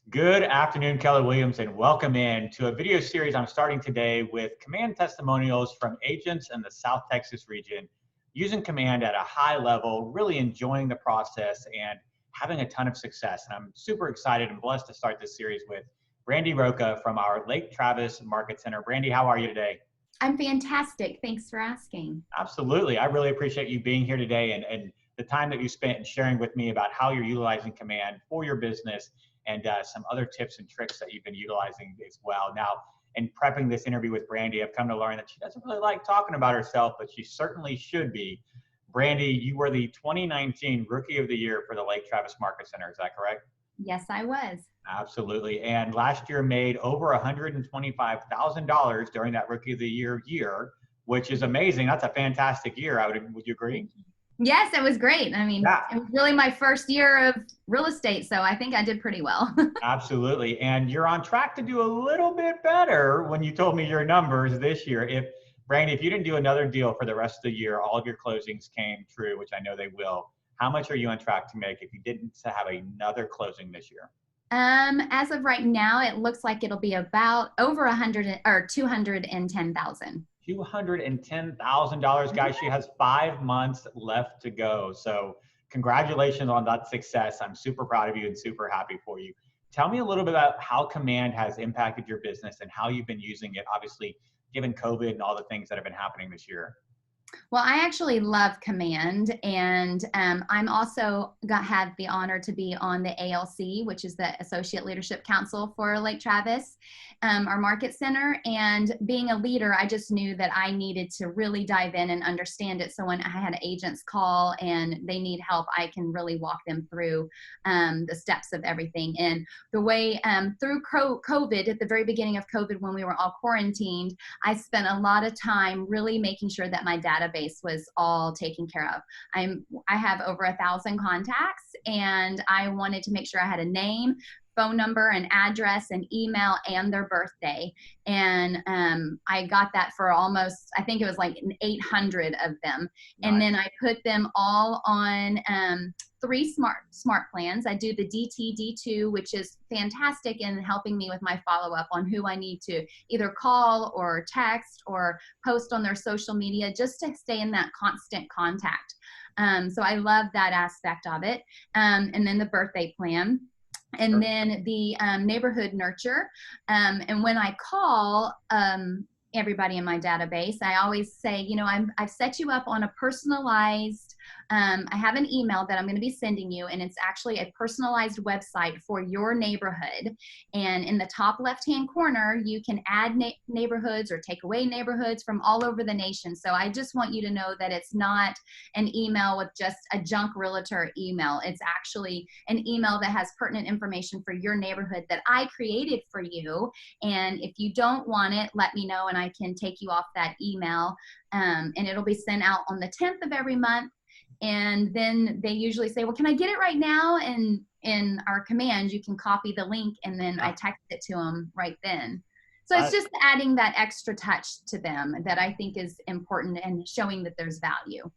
Good afternoon, Keller Williams, and welcome in to a video series I'm starting today with Command testimonials from agents in the South Texas region using Command at a high level, really enjoying the process and having a ton of success. And I'm super excited and blessed to start this series with Brandye Rocca from our Lake Travis Market Center. Brandye, how are you today? I'm fantastic. Thanks for asking. Absolutely. I really appreciate you being here today and the time that you spent and sharing with me about how you're utilizing Command for your business and some other tips and tricks that you've been utilizing as well. Now, in prepping this interview with Brandye, I've come to learn that she doesn't really like talking about herself, but she certainly should be. Brandye, you were the 2019 Rookie of the Year for the Lake Travis Market Center. Is that correct? Yes, I was. Absolutely. And last year made over $125,000 during that Rookie of the year, which is amazing. That's a fantastic year. Would you agree? Yes, it was great. I mean, Yeah. It was really my first year of real estate, so I think I did pretty well. Absolutely. And you're on track to do a little bit better when you told me your numbers this year. Brandye, if you didn't do another deal for the rest of the year, all of your closings came true, which I know they will. How much are you on track to make if you didn't have another closing this year? As of right now, it looks like it'll be about over 100 or 210,000. $210,000, guys. She has 5 months left to go. So congratulations on that success. I'm super proud of you and super happy for you. Tell me a little bit about how Command has impacted your business and how you've been using it, obviously, given COVID and all the things that have been happening this year. Well, I actually love Command, and I'm also had the honor to be on the ALC, which is the Associate Leadership Council for Lake Travis, our market center. And being a leader, I just knew that I needed to really dive in and understand it. So when I had agents call and they need help, I can really walk them through the steps of everything. And the way through COVID, at the very beginning of COVID, when we were all quarantined, I spent a lot of time really making sure that my database was all taken care of. I have over 1,000 contacts, and I wanted to make sure I had a name, phone number, an address, an email, and their birthday. And I got that for almost, I think it was like 800 of them. Nice. And then I put them all on 3 smart plans. I do the DT-D2, which is fantastic in helping me with my follow-up on who I need to either call or text or post on their social media, just to stay in that constant contact. So I love that aspect of it. And then the birthday plan. And then the neighborhood nurture. And when I call everybody in my database, I always say, you know, I've set you up on a personalized, I have an email that I'm going to be sending you, and it's actually a personalized website for your neighborhood. And in the top left-hand corner, you can add neighborhoods or take away neighborhoods from all over the nation. So I just want you to know that it's not an email with just a junk realtor email. It's actually an email that has pertinent information for your neighborhood that I created for you. And if you don't want it, let me know and I can take you off that email. And it'll be sent out on the 10th of every month. And then they usually say, well, can I get it right now? And in our Command, you can copy the link, and then I text it to them right then. So it's just adding that extra touch to them that I think is important and showing that there's value.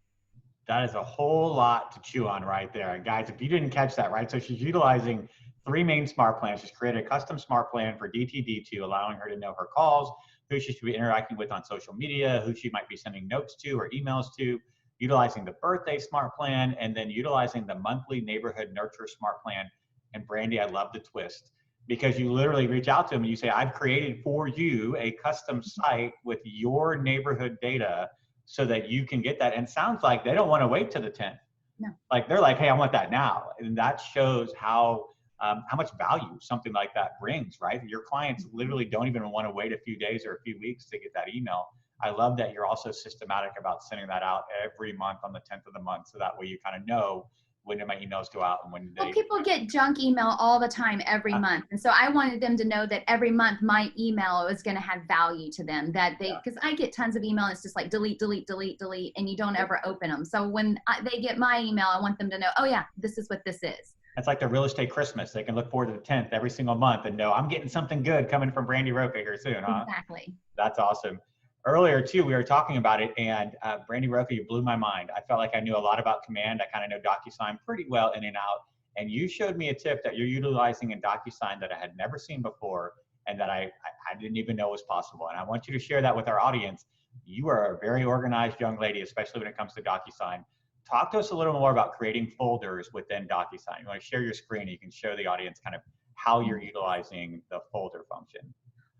That is a whole lot to chew on right there. And guys, if you didn't catch that, right? So she's utilizing 3 main smart plans. She's created a custom smart plan for DTD2, allowing her to know her calls, who she should be interacting with on social media, who she might be sending notes to or emails to, utilizing the birthday smart plan, and then utilizing the monthly neighborhood nurture smart plan. And Brandye, I love the twist, because you literally reach out to them and you say, I've created for you a custom site with your neighborhood data so that you can get that. And it sounds like they don't want to wait till the 10th. No. Like they're like, hey, I want that now. And that shows how much value something like that brings, right? Your clients literally don't even want to wait a few days or a few weeks to get that email. I love that you're also systematic about sending that out every month on the 10th of the month. So that way you kind of know when do my emails go out and when they. Well, people get junk email all the time every month. And so I wanted them to know that every month my email was going to have value to them, that they, because I get tons of email. It's just like delete, delete, delete, delete, and you don't ever open them. So when they get my email, I want them to know, oh yeah, this is what this is. It's like the real estate Christmas. They can look forward to the 10th every single month and know I'm getting something good coming from Brandye Rocca here soon, huh? Exactly. That's awesome. Earlier too, we were talking about it, and Brandye Rocca, you blew my mind. I felt like I knew a lot about Command. I kind of know DocuSign pretty well in and out. And you showed me a tip that you're utilizing in DocuSign that I had never seen before and that I didn't even know was possible. And I want you to share that with our audience. You are a very organized young lady, especially when it comes to DocuSign. Talk to us a little more about creating folders within DocuSign. You want to share your screen, you can show the audience kind of how you're utilizing the folder function.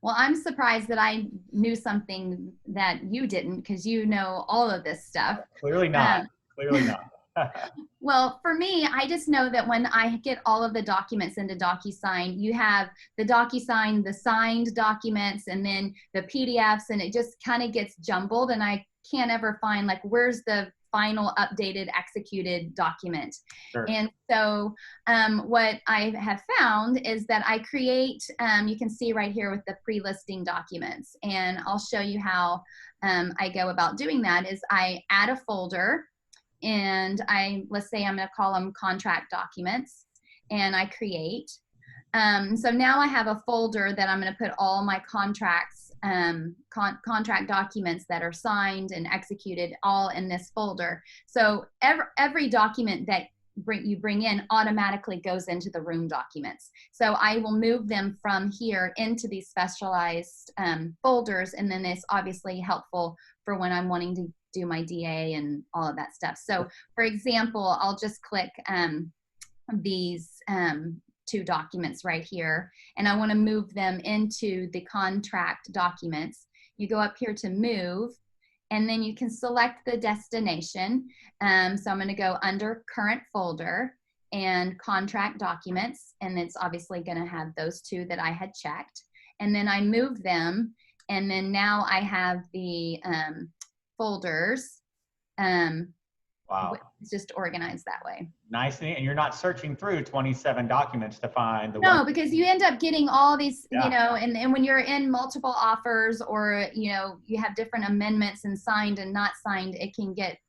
Well, I'm surprised that I knew something that you didn't, because you know all of this stuff. Clearly not. Clearly not. Well, for me, I just know that when I get all of the documents into DocuSign, you have the DocuSign, the signed documents, and then the PDFs, and it just kind of gets jumbled, and I can't ever find, like, where's the final updated executed document. Sure. And so what I have found is that I create, you can see right here with the pre-listing documents, and I'll show you how I go about doing that. Is I add a folder, and let's say I'm going to call them contract documents, and I create. So now I have a folder that I'm going to put all my contracts, contract documents that are signed and executed, all in this folder. So every document that you bring in automatically goes into the room documents. So I will move them from here into these specialized folders, and then it's obviously helpful for when I'm wanting to do my DA and all of that stuff. So for example, I'll just click these two documents right here, and I want to move them into the contract documents. You go up here to move, and then you can select the destination. So I'm going to go under current folder and contract documents, and it's obviously going to have those two that I had checked. And then I move them, and then now I have the folders. Wow. It's just organized that way. Nice. And you're not searching through 27 documents to find the No, one. because you end up getting all these, Yeah. you know, and when you're in multiple offers, or, you know, you have different amendments and signed and not signed, it can get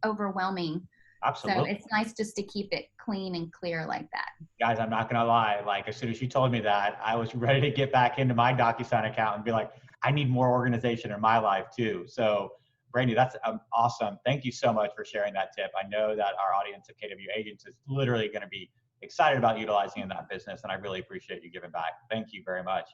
overwhelming. Absolutely. So it's nice just to keep it clean and clear like that. Guys, I'm not going to lie. Like, as soon as you told me that, I was ready to get back into my DocuSign account and be like, I need more organization in my life too. So Brandye, that's awesome. Thank you so much for sharing that tip. I know that our audience of KW agents is literally going to be excited about utilizing in that business, and I really appreciate you giving back. Thank you very much.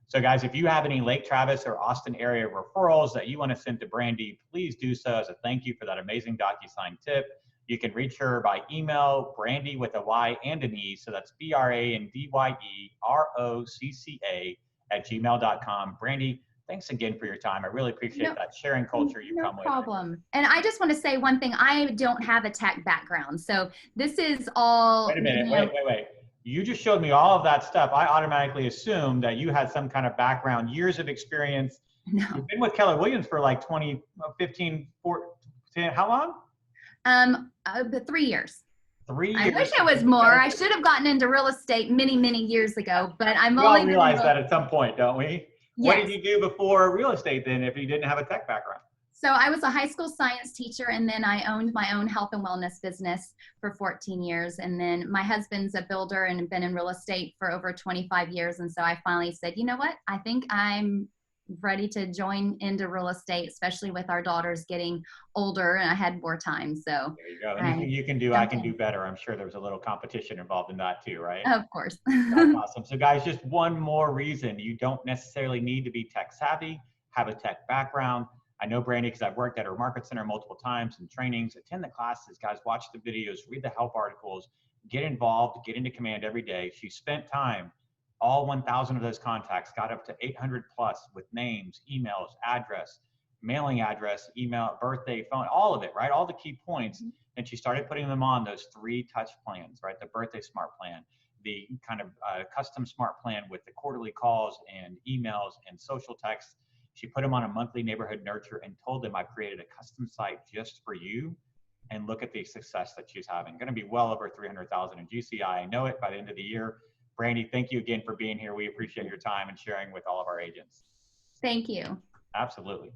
So guys, if you have any Lake Travis or Austin area referrals that you want to send to Brandye, please do so as a thank you for that amazing DocuSign tip. You can reach her by email, Brandye with a Y and an E. So that's BRANDYEROCCA@gmail.com. Brandye, thanks again for your time. I really appreciate that sharing culture you come with. No problem. And I just want to say one thing. I don't have a tech background. So this is all. Wait a minute. Wait. You just showed me all of that stuff. I automatically assumed that you had some kind of background, years of experience. No. You've been with Keller Williams for like 15, 14, how long? 3 years. 3 years. I wish it was more. I should have gotten into real estate many, many years ago, but I'm we only. all realize that at some point, don't we? Yes. What did you do before real estate then if you didn't have a tech background? So I was a high school science teacher, and then I owned my own health and wellness business for 14 years. And then my husband's a builder and been in real estate for over 25 years. And so I finally said, you know what? I think I'm ready to join into real estate, especially with our daughters getting older, and I had more time. So there you go. Anything you can do, I can do better. I'm sure there's a little competition involved in that too, right? Of course. That's awesome. So guys, just one more reason. You don't necessarily need to be tech savvy, have a tech background. I know Brandye because I've worked at her market center multiple times in trainings, attend the classes, guys, watch the videos, read the help articles, get involved, get into command every day. She spent time. All 1,000 of those contacts got up to 800 plus with names, emails, address, mailing address, email, birthday, phone, all of it, right? All the key points. And she started putting them on those 3 touch plans, right? The birthday smart plan, the kind of custom smart plan with the quarterly calls and emails and social texts. She put them on a monthly neighborhood nurture and told them, I've created a custom site just for you. And look at the success that she's having. Going to be well over 300,000 in GCI. I know it by the end of the year. Brandye, thank you again for being here. We appreciate your time and sharing with all of our agents. Thank you. Absolutely.